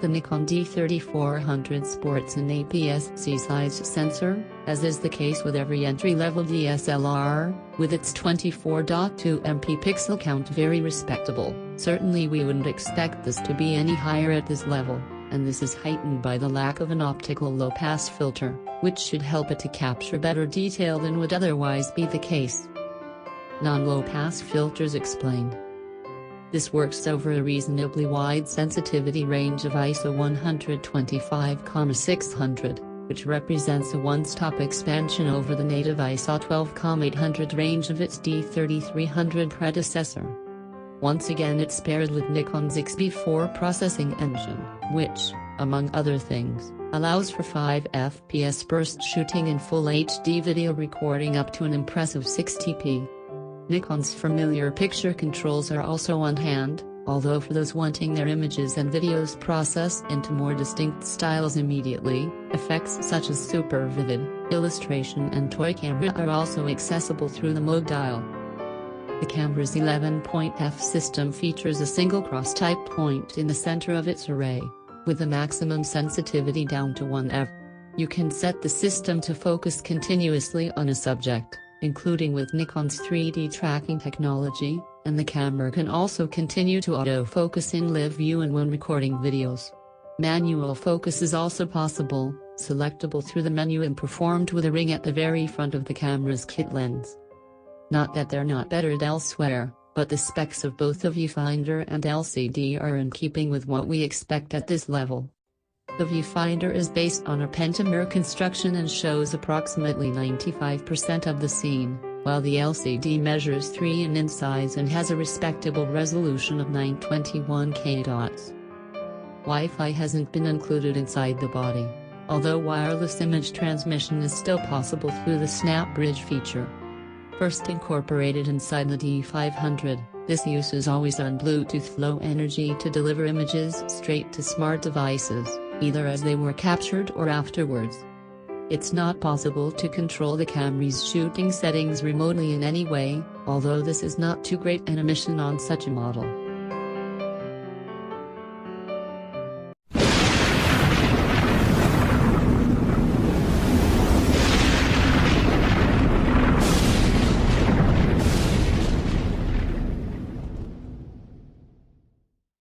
The Nikon D3400 sports an APS-C size sensor, as is the case with every entry-level DSLR, with its 24.2 MP pixel count very respectable. Certainly we wouldn't expect this to be any higher at this level, and this is heightened by the lack of an optical low-pass filter, which should help it to capture better detail than would otherwise be the case. Non-low-pass filters explained. This works over a reasonably wide sensitivity range of ISO 125,600, which represents a one-stop expansion over the native ISO 12,800 range of its D3300 predecessor. Once again it's paired with Nikon's XB4 processing engine, which, among other things, allows for 5 FPS burst shooting and full HD video recording up to an impressive 60p. Nikon's familiar picture controls are also on hand, although for those wanting their images and videos processed into more distinct styles immediately, effects such as super vivid, illustration and toy camera are also accessible through the mode dial. The camera's 11-point f system features a single cross-type point in the center of its array, with the maximum sensitivity down to 1f. You can set the system to focus continuously on a subject, including with Nikon's 3D tracking technology, and the camera can also continue to autofocus in live view and when recording videos. Manual focus is also possible, selectable through the menu and performed with a ring at the very front of the camera's kit lens. Not that they're not bettered elsewhere, but the specs of both the viewfinder and LCD are in keeping with what we expect at this level. The viewfinder is based on a pentamer construction and shows approximately 95% of the scene, while the LCD measures 3 in size and has a respectable resolution of 921K dots. Wi-Fi hasn't been included inside the body, although wireless image transmission is still possible through the Snap Bridge feature. First incorporated inside the D500, this uses always-on Bluetooth Low Energy to deliver images straight to smart devices, either as they were captured or afterwards. It's not possible to control the camera's shooting settings remotely in any way, although this is not too great an omission on such a model.